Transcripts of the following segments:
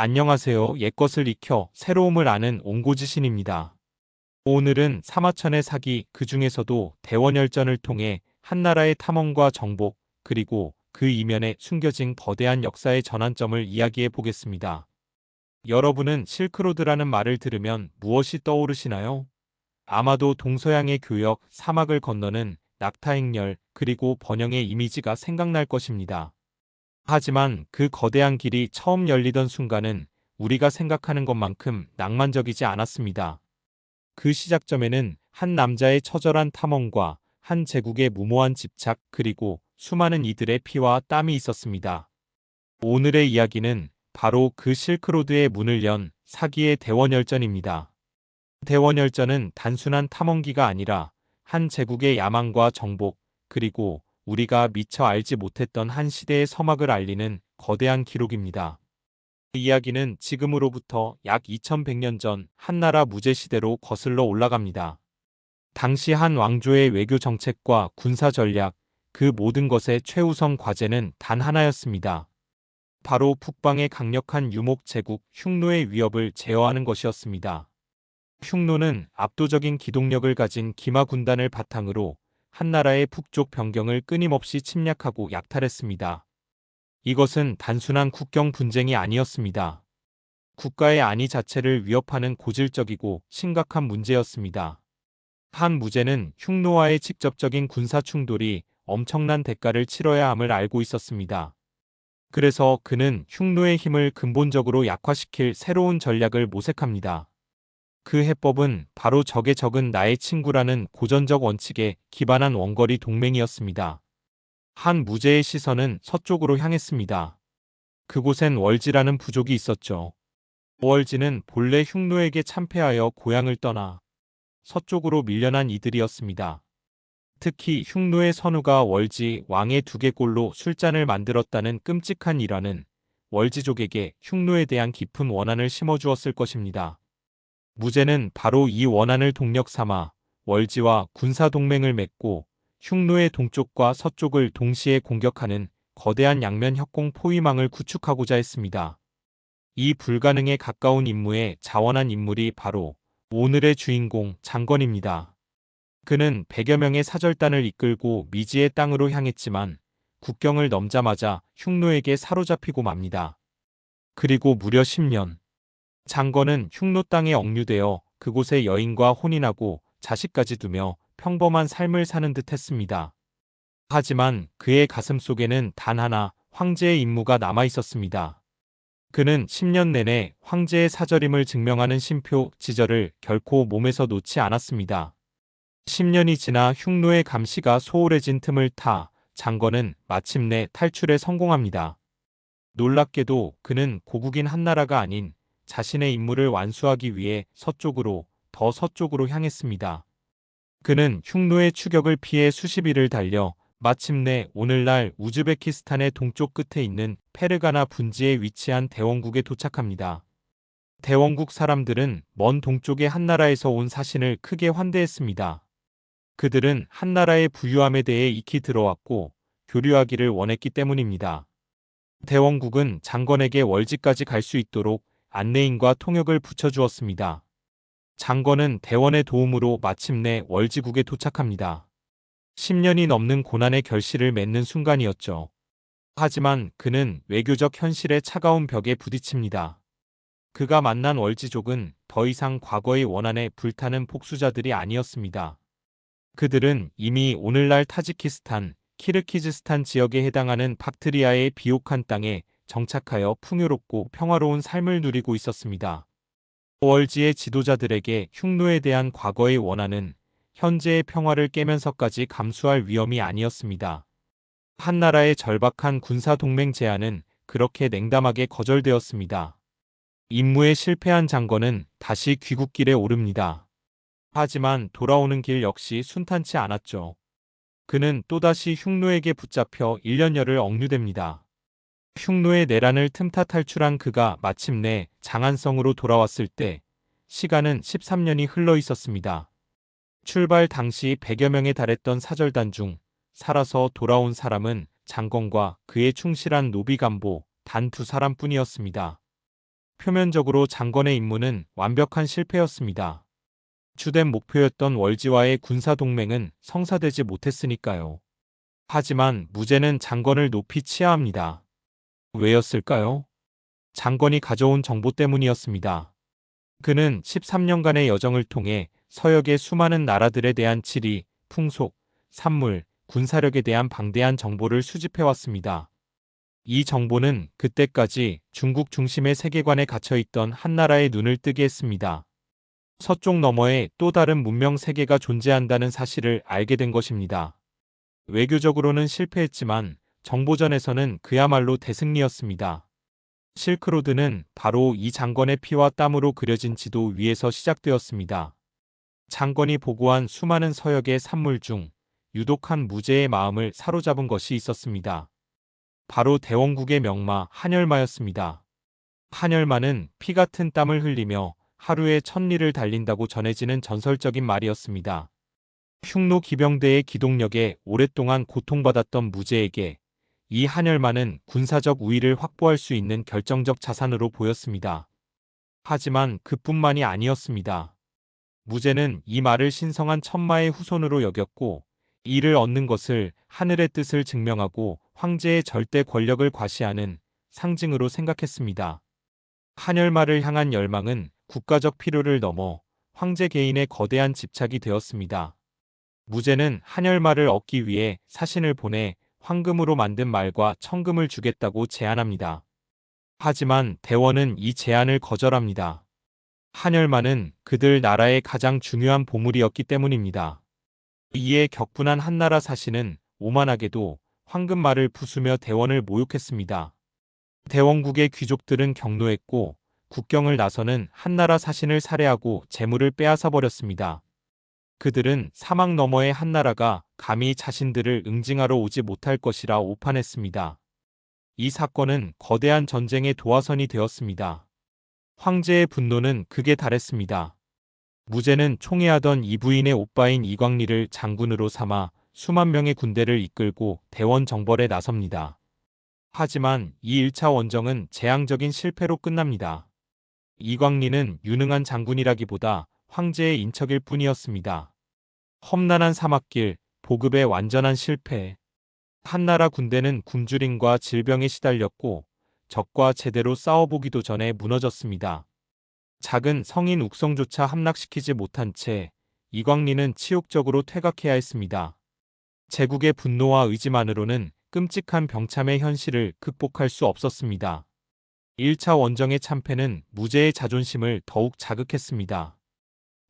안녕하세요. 옛것을 익혀 새로움을 아는 옹고지신입니다. 오늘은 사마천의 사기, 그 중에서도 대원열전을 통해 한나라의 탐험과 정복, 그리고 그 이면에 숨겨진 거대한 역사의 전환점을 이야기해 보겠습니다. 여러분은 실크로드라는 말을 들으면 무엇이 떠오르시나요? 아마도 동서양의 교역, 사막을 건너는 낙타행렬, 그리고 번영의 이미지가 생각날 것입니다. 하지만 그 거대한 길이 처음 열리던 순간은 우리가 생각하는 것만큼 낭만적이지 않았습니다. 그 시작점에는 한 남자의 처절한 탐험과 한 제국의 무모한 집착, 그리고 수많은 이들의 피와 땀이 있었습니다. 오늘의 이야기는 바로 그 실크로드의 문을 연 사기의 대원열전입니다. 대원열전은 단순한 탐험기가 아니라 한 제국의 야망과 정복, 그리고 우리가 미처 알지 못했던 한 시대의 서막을 알리는 거대한 기록입니다. 이 이야기는 지금으로부터 약 2100년 전 한나라 무제시대로 거슬러 올라갑니다. 당시 한 왕조의 외교 정책과 군사 전략, 그 모든 것의 최우선 과제는 단 하나였습니다. 바로 북방의 강력한 유목 제국 흉노의 위협을 제어하는 것이었습니다. 흉노는 압도적인 기동력을 가진 기마 군단을 바탕으로 한나라의 북쪽 변경을 끊임없이 침략하고 약탈했습니다. 이것은 단순한 국경 분쟁이 아니었습니다. 국가의 안위 자체를 위협하는 고질적이고 심각한 문제였습니다. 한 무제는 흉노와의 직접적인 군사 충돌이 엄청난 대가를 치러야 함을 알고 있었습니다. 그래서 그는 흉노의 힘을 근본적으로 약화시킬 새로운 전략을 모색합니다. 그 해법은 바로 적의 적은 나의 친구라는 고전적 원칙에 기반한 원거리 동맹이었습니다. 한 무제의 시선은 서쪽으로 향했습니다. 그곳엔 월지라는 부족이 있었죠. 월지는 본래 흉노에게 참패하여 고향을 떠나 서쪽으로 밀려난 이들이었습니다. 특히 흉노의 선우가 월지 왕의 두개골로 술잔을 만들었다는 끔찍한 일화는 월지족에게 흉노에 대한 깊은 원한을 심어주었을 것입니다. 무제는 바로 이 원한을 동력 삼아 월지와 군사동맹을 맺고 흉노의 동쪽과 서쪽을 동시에 공격하는 거대한 양면 협공 포위망을 구축하고자 했습니다. 이 불가능에 가까운 임무에 자원한 인물이 바로 오늘의 주인공 장건입니다. 그는 100여 명의 사절단을 이끌고 미지의 땅으로 향했지만 국경을 넘자마자 흉노에게 사로잡히고 맙니다. 그리고 무려 10년. 장건은 흉노 땅에 억류되어 그곳에 여인과 혼인하고 자식까지 두며 평범한 삶을 사는 듯 했습니다. 하지만 그의 가슴 속에는 단 하나 황제의 임무가 남아 있었습니다. 그는 10년 내내 황제의 사절임을 증명하는 신표 지절을 결코 몸에서 놓지 않았습니다. 10년이 지나 흉노의 감시가 소홀해진 틈을 타 장건은 마침내 탈출에 성공합니다. 놀랍게도 그는 고국인 한나라가 아닌 자신의 임무를 완수하기 위해 서쪽으로, 더 서쪽으로 향했습니다. 그는 흉노의 추격을 피해 수십 일을 달려 마침내 오늘날 우즈베키스탄의 동쪽 끝에 있는 페르가나 분지에 위치한 대원국에 도착합니다. 대원국 사람들은 먼 동쪽의 한나라에서 온 사신을 크게 환대했습니다. 그들은 한나라의 부유함에 대해 익히 들어왔고 교류하기를 원했기 때문입니다. 대원국은 장건에게 월지까지 갈 수 있도록 안내인과 통역을 붙여주었습니다. 장건은 대원의 도움으로 마침내 월지국에 도착합니다. 10년이 넘는 고난의 결실을 맺는 순간이었죠. 하지만 그는 외교적 현실의 차가운 벽에 부딪힙니다. 그가 만난 월지족은 더 이상 과거의 원한에 불타는 복수자들이 아니었습니다. 그들은 이미 오늘날 타지키스탄, 키르키즈스탄 지역에 해당하는 박트리아의 비옥한 땅에 정착하여 풍요롭고 평화로운 삶을 누리고 있었습니다. 월지의 지도자들에게 흉노에 대한 과거의 원한은 현재의 평화를 깨면서까지 감수할 위험이 아니었습니다. 한나라의 절박한 군사동맹 제안은 그렇게 냉담하게 거절되었습니다. 임무에 실패한 장건은 다시 귀국길에 오릅니다. 하지만 돌아오는 길 역시 순탄치 않았죠. 그는 또다시 흉노에게 붙잡혀 1년여를 억류됩니다. 흉노의 내란을 틈타 탈출한 그가 마침내 장안성으로 돌아왔을 때 시간은 13년이 흘러 있었습니다. 출발 당시 100여 명에 달했던 사절단 중 살아서 돌아온 사람은 장건과 그의 충실한 노비간보 단 2사람뿐이었습니다. 표면적으로 장건의 임무는 완벽한 실패였습니다. 주된 목표였던 월지와의 군사 동맹은 성사되지 못했으니까요. 하지만 무제는 장건을 높이 치하합니다. 왜였을까요? 장건이 가져온 정보 때문이었습니다. 그는 13년간의 여정을 통해 서역의 수많은 나라들에 대한 지리, 풍속, 산물, 군사력에 대한 방대한 정보를 수집해왔습니다. 이 정보는 그때까지 중국 중심의 세계관에 갇혀있던 한나라의 눈을 뜨게 했습니다. 서쪽 너머에 또 다른 문명 세계가 존재한다는 사실을 알게 된 것입니다. 외교적으로는 실패했지만 정보전에서는 그야말로 대승리였습니다. 실크로드는 바로 이 장건의 피와 땀으로 그려진 지도 위에서 시작되었습니다. 장건이 보고한 수많은 서역의 산물 중 유독 한 무제의 마음을 사로잡은 것이 있었습니다. 바로 대원국의 명마 한열마였습니다. 한열마는 피 같은 땀을 흘리며 하루에 1000리를 달린다고 전해지는 전설적인 말이었습니다. 흉노 기병대의 기동력에 오랫동안 고통받았던 무제에게 이 한열마는 군사적 우위를 확보할 수 있는 결정적 자산으로 보였습니다. 하지만 그뿐만이 아니었습니다. 무제는 이 말을 신성한 천마의 후손으로 여겼고 이를 얻는 것을 하늘의 뜻을 증명하고 황제의 절대 권력을 과시하는 상징으로 생각했습니다. 한열마를 향한 열망은 국가적 필요를 넘어 황제 개인의 거대한 집착이 되었습니다. 무제는 한열마를 얻기 위해 사신을 보내 황금으로 만든 말과 천금을 주겠다고 제안합니다. 하지만 대원은 이 제안을 거절합니다. 한열마는 그들 나라의 가장 중요한 보물이었기 때문입니다. 이에 격분한 한나라 사신은 오만하게도 황금말을 부수며 대원을 모욕했습니다. 대원국의 귀족들은 격노했고 국경을 나서는 한나라 사신을 살해하고 재물을 빼앗아 버렸습니다. 그들은 사막 너머의 한나라가 감히 자신들을 응징하러 오지 못할 것이라 오판했습니다. 이 사건은 거대한 전쟁의 도화선이 되었습니다. 황제의 분노는 극에 달했습니다. 무제는 총애하던 이 부인의 오빠인 이광리를 장군으로 삼아 수만 명의 군대를 이끌고 대원 정벌에 나섭니다. 하지만 이 1차 원정은 재앙적인 실패로 끝납니다. 이광리는 유능한 장군이라기보다 황제의 인척일 뿐이었습니다. 험난한 사막길, 보급의 완전한 실패. 한나라 군대는 굶주림과 질병에 시달렸고 적과 제대로 싸워보기도 전에 무너졌습니다. 작은 성인 욱성조차 함락시키지 못한 채 이광리는 치욕적으로 퇴각해야 했습니다. 제국의 분노와 의지만으로는 끔찍한 병참의 현실을 극복할 수 없었습니다. 1차 원정의 참패는 무제의 자존심을 더욱 자극했습니다.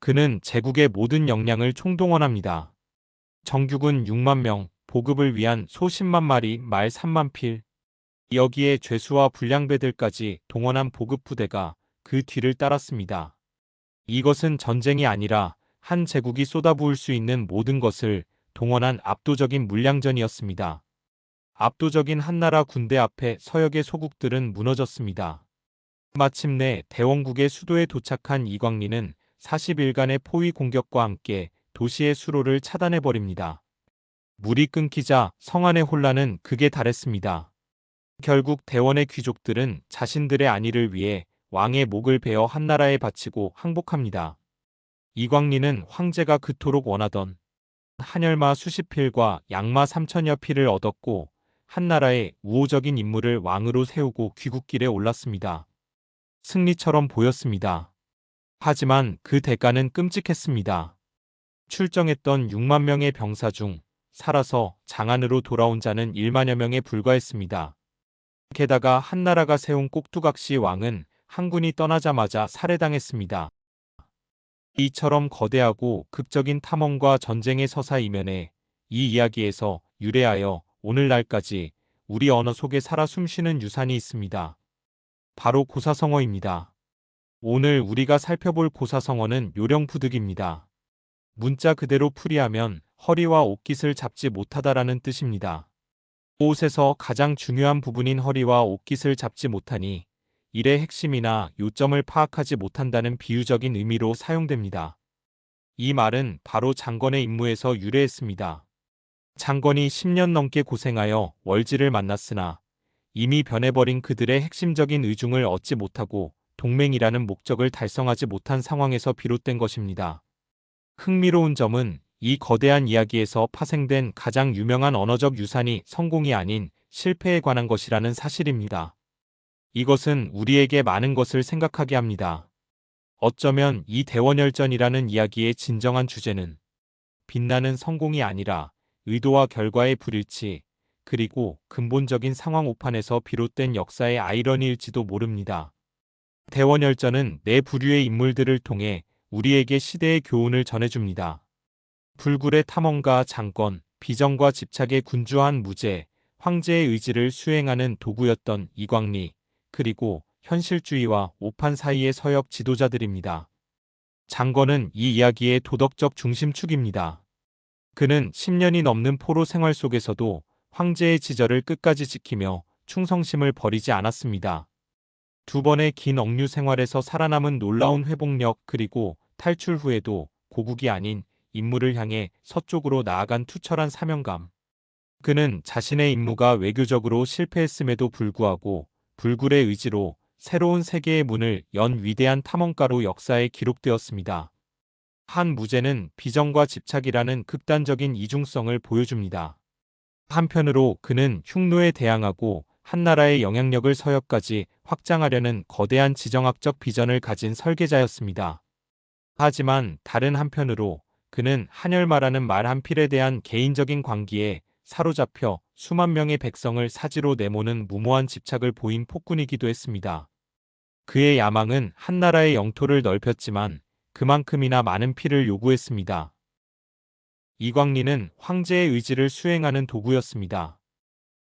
그는 제국의 모든 역량을 총동원합니다. 정규군 6만 명, 보급을 위한 소 10만 마리, 말 3만 필. 여기에 죄수와 불량배들까지 동원한 보급 부대가 그 뒤를 따랐습니다. 이것은 전쟁이 아니라 한 제국이 쏟아부을 수 있는 모든 것을 동원한 압도적인 물량전이었습니다. 압도적인 한나라 군대 앞에 서역의 소국들은 무너졌습니다. 마침내 대원국의 수도에 도착한 이광리는 40일간의 포위 공격과 함께 도시의 수로를 차단해버립니다. 물이 끊기자 성안의 혼란은 극에 달했습니다. 결국 대원의 귀족들은 자신들의 안위를 위해 왕의 목을 베어 한나라에 바치고 항복합니다. 이광리는 황제가 그토록 원하던 한열마 수십 필과 양마 3천여 필을 얻었고 한나라의 우호적인 인물을 왕으로 세우고 귀국길에 올랐습니다. 승리처럼 보였습니다. 하지만 그 대가는 끔찍했습니다. 출정했던 6만 명의 병사 중 살아서 장안으로 돌아온 자는 1만여 명에 불과했습니다. 게다가 한나라가 세운 꼭두각시 왕은 한 군이 떠나자마자 살해당했습니다. 이처럼 거대하고 극적인 탐험과 전쟁의 서사 이면에 이 이야기에서 유래하여 오늘날까지 우리 언어 속에 살아 숨쉬는 유산이 있습니다. 바로 고사성어입니다. 오늘 우리가 살펴볼 고사성어는 요령푸득입니다. 문자 그대로 풀이하면 허리와 옷깃을 잡지 못하다라는 뜻입니다. 옷에서 가장 중요한 부분인 허리와 옷깃을 잡지 못하니 일의 핵심이나 요점을 파악하지 못한다는 비유적인 의미로 사용됩니다. 이 말은 바로 장건의 임무에서 유래했습니다. 장건이 10년 넘게 고생하여 월지를 만났으나 이미 변해버린 그들의 핵심적인 의중을 얻지 못하고 동맹이라는 목적을 달성하지 못한 상황에서 비롯된 것입니다. 흥미로운 점은 이 거대한 이야기에서 파생된 가장 유명한 언어적 유산이 성공이 아닌 실패에 관한 것이라는 사실입니다. 이것은 우리에게 많은 것을 생각하게 합니다. 어쩌면 이 대원열전이라는 이야기의 진정한 주제는 빛나는 성공이 아니라 의도와 결과의 불일치, 그리고 근본적인 상황 오판에서 비롯된 역사의 아이러니일지도 모릅니다. 대원열전은 네 부류의 인물들을 통해 우리에게 시대의 교훈을 전해줍니다. 불굴의 탐험가 장권, 비정과 집착에 군주한 무제, 황제의 의지를 수행하는 도구였던 이광리, 그리고 현실주의와 오판 사이의 서역 지도자들입니다. 장권은 이 이야기의 도덕적 중심축입니다. 그는 10년이 넘는 포로 생활 속에서도 황제의 지절을 끝까지 지키며 충성심을 버리지 않았습니다. 두 번의 긴 억류 생활에서 살아남은 놀라운 회복력 그리고 탈출 후에도 고국이 아닌 임무를 향해 서쪽으로 나아간 투철한 사명감. 그는 자신의 임무가 외교적으로 실패했음에도 불구하고 불굴의 의지로 새로운 세계의 문을 연 위대한 탐험가로 역사에 기록되었습니다. 한 무제는 비정과 집착이라는 극단적인 이중성을 보여줍니다. 한편으로 그는 흉노에 대항하고 한나라의 영향력을 서역까지 확장하려는 거대한 지정학적 비전을 가진 설계자였습니다. 하지만 다른 한편으로 그는 한열마라는 말 한 필에 대한 개인적인 광기에 사로잡혀 수만 명의 백성을 사지로 내모는 무모한 집착을 보인 폭군이기도 했습니다. 그의 야망은 한나라의 영토를 넓혔지만 그만큼이나 많은 피를 요구했습니다. 이광리는 황제의 의지를 수행하는 도구였습니다.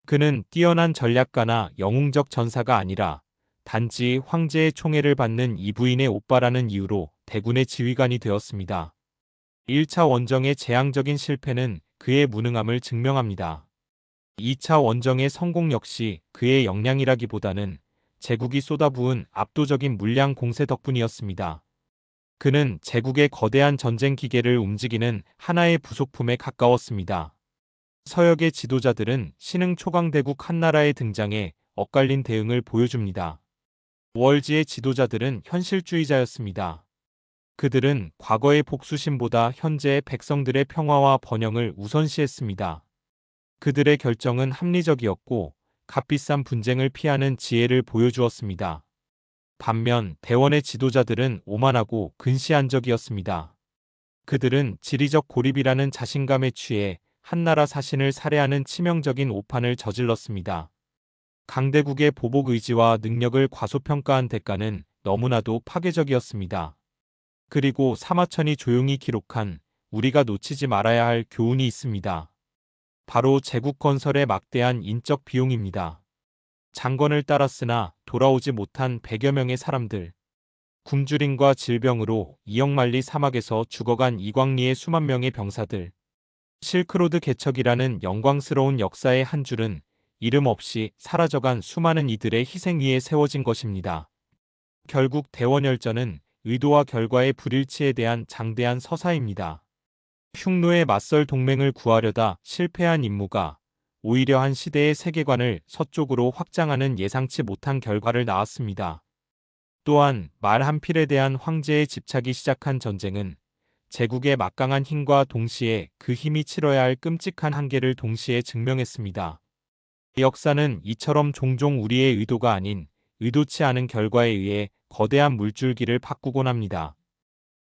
그는 뛰어난 전략가나 영웅적 전사가 아니라 단지 황제의 총애를 받는 이부인의 오빠라는 이유로 대군의 지휘관이 되었습니다. 1차 원정의 재앙적인 실패는 그의 무능함을 증명합니다. 2차 원정의 성공 역시 그의 역량이라기보다는 제국이 쏟아부은 압도적인 물량 공세 덕분이었습니다. 그는 제국의 거대한 전쟁 기계를 움직이는 하나의 부속품에 가까웠습니다. 서역의 지도자들은 신흥 초강대국 한나라의 등장에 엇갈린 대응을 보여줍니다. 월지의 지도자들은 현실주의자였습니다. 그들은 과거의 복수심보다 현재의 백성들의 평화와 번영을 우선시했습니다. 그들의 결정은 합리적이었고 값비싼 분쟁을 피하는 지혜를 보여주었습니다. 반면 대원의 지도자들은 오만하고 근시안적이었습니다. 그들은 지리적 고립이라는 자신감에 취해 한나라 사신을 살해하는 치명적인 오판을 저질렀습니다. 강대국의 보복 의지와 능력을 과소평가한 대가는 너무나도 파괴적이었습니다. 그리고 사마천이 조용히 기록한 우리가 놓치지 말아야 할 교훈이 있습니다. 바로 제국 건설의 막대한 인적 비용입니다. 장건을 따랐으나 돌아오지 못한 100여 명의 사람들. 굶주림과 질병으로 이역만리 사막에서 죽어간 이광리의 수만 명의 병사들. 실크로드 개척이라는 영광스러운 역사의 한 줄은 이름 없이 사라져간 수많은 이들의 희생 위에 세워진 것입니다. 결국 대원열전은 의도와 결과의 불일치에 대한 장대한 서사입니다. 흉노에 맞설 동맹을 구하려다 실패한 임무가 오히려 한 시대의 세계관을 서쪽으로 확장하는 예상치 못한 결과를 낳았습니다. 또한 말 한 필에 대한 황제의 집착이 시작한 전쟁은 제국의 막강한 힘과 동시에 그 힘이 치러야 할 끔찍한 한계를 동시에 증명했습니다. 역사는 이처럼 종종 우리의 의도가 아닌 의도치 않은 결과에 의해 거대한 물줄기를 바꾸곤 합니다.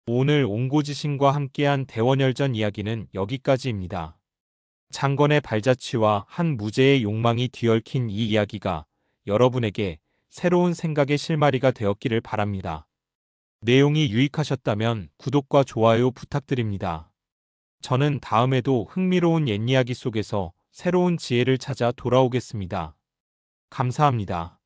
오늘 옹고지신과 함께한 대원열전 이야기는 여기까지입니다. 장건의 발자취와 한 무제의 욕망이 뒤얽힌 이 이야기가 여러분에게 새로운 생각의 실마리가 되었기를 바랍니다. 내용이 유익하셨다면 구독과 좋아요 부탁드립니다. 저는 다음에도 흥미로운 옛이야기 속에서 새로운 지혜를 찾아 돌아오겠습니다. 감사합니다.